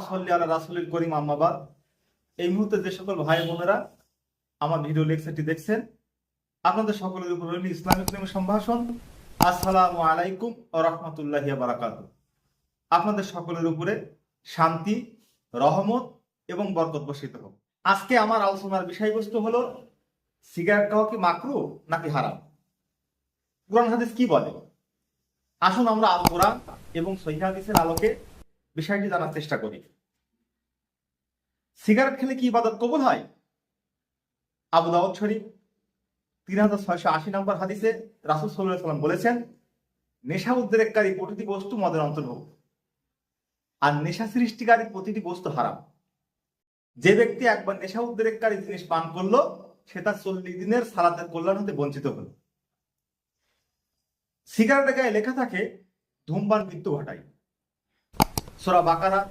সাল্লি আলা রাসূলিল করিম আম্মা বাদ। এই মুহূর্তে যে সকল ভাই বোনেরা আমার ভিডিও লেকচারটি দেখছেন, আপনাদের সকলের উপর রইল ইসলামিক প্রেমের সম্ভাষণ। আসসালামু আলাইকুম ওয়া রাহমাতুল্লাহি ওয়া বারাকাতুহু। আপনাদের সকলের উপরে শান্তি, রহমত এবং বরকত বর্ষিত হোক। আজকে আমার আলোচনার বিষয়বস্তু হলো সিগারেট খাওয়া কি মাকরুহ নাকি হারাম? কুরআন হাদিস কি বলে? আসুন আমরা আল কোরআন এবং সহিহ হাদিসের আলোকে বিষয়টি জানার চেষ্টা করি। সিগারেট খেলে কি ইবাদত কবুল হয়? আবু দাউদ শরীফ 3680 নম্বর হাদিসে রাসূল সাল্লাল্লাহু আলাইহি ওয়াসাল্লাম বলেছেন, নেশা উদ্রেককারী প্রতিটি বস্তু মদের অন্তর্ভুক্ত, আর নেশা সৃষ্টিকারী প্রতিটি বস্তু হারাম। যে ব্যক্তি একবার নেশা উদ্রেককারী জিনিস পান করলো, সে তার 40 দিনের সালাতের কল্যাণ হতে বঞ্চিত হলো। সিগারেটের গায়ে লেখা থাকে ধূমপান মৃত্যু ঘটায়। সূরা বাকারা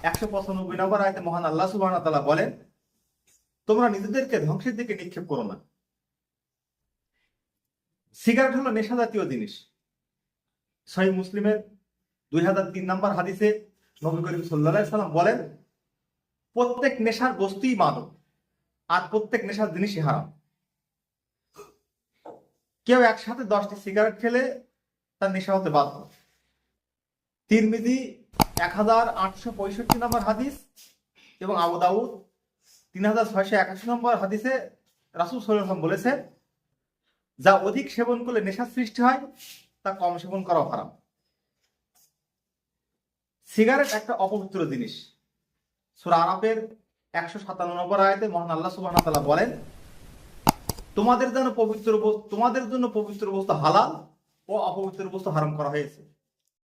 195 নম্বর আয়াতে মহান আল্লাহ সুবহানাহু ওয়া তাআলা বলেন, তোমরা নিজেদেরকে ধ্বংসের দিকে নিক্ষেপ করো না। সিগারেট হলো নেশা জাতীয় জিনিস। সহিহ মুসলিমের 2003 নম্বর হাদিসে নবী করিম সাল্লাল্লাহু আলাইহি ওয়াসাল্লাম বলেন, প্রত্যেক নেশার বস্তুই মাদক, আর প্রত্যেক নেশার জিনিসই হারাম। কেউ একসাথে 10টি সিগারেট খেলে তার নেশা হতে বাধ্য। তিরমিজি 1865 নম্বর হাদিস এবং আবু দাউদ 3681 নম্বর হাদিসে রাসূল সাল্লাল্লাহু আলাইহি ওয়াসাল্লাম বলেছেন, যা অধিক সেবন করলে নেশার সৃষ্টি হয়, তা কম সেবন করা হারাম। সিগারেট একটা অপবিত্র জিনিস। সূরা আরাফের 157 নম্বর আয়াতে মহান আল্লাহ সুবহানাহু ওয়া তাআলা বলেন, তোমাদের জন্য পবিত্র বস্তু হালাল ও অপবিত্র বস্তু হারাম করা হয়েছে।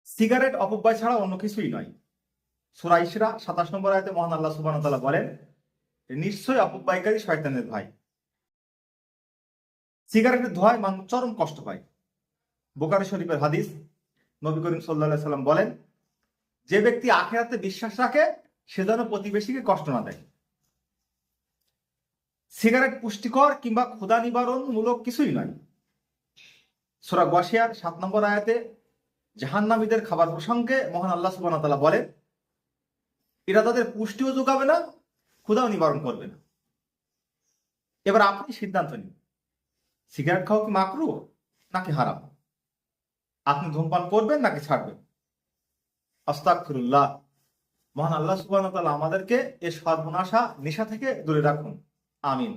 সিগারেট অপব্যয় ছাড়া অন্য কিছুই নয়। সূরা ইসরা 27 নম্বর আয়াতে মহান আল্লাহ সুবহানাহু ওয়া তাআলা বলেন, নিশ্চয়ই অপব্যয়কারী শয়তানের ভাই। সিগারেটের ধোঁয়ায় মানুষ চরম কষ্ট পায়। বুখারী শরীফের হাদিস, নবী করিম সাল্লাল্লাহু আলাইহি ওয়াসাল্লাম বলেন, যে ব্যক্তি আখিরাতে বিশ্বাস রাখে সে যেন প্রতিবেশীকে কষ্ট না দেয়। সিগারেট পুষ্টিকর কিংবা ক্ষুধা নিবারণমূলক কিছুই নয়। সূরা গাশিয়ার 7 নম্বর আয়াতে জাহান্নামীদের খাবার প্রসঙ্গে মহান আল্লাহ সুবহানাহু ওয়া তাআলা বলেন, এরা তাদের পুষ্টিও যোগাবে না, ক্ষুধাও নিবারণ করবে না। এবার আপনি সিদ্ধান্ত নিন, সিগারেট খাওয়া কি মাকরুহ নাকি হারাম? আপনি ধূমপান করবেন নাকি ছাড়বেন? আস্তাগফিরুল্লাহ। মহান আল্লাহ সুবহানাহু ওয়া তাআলা আমাদেরকে এই সর্বনাশা নেশা থেকে দূরে রাখুন। আমিন।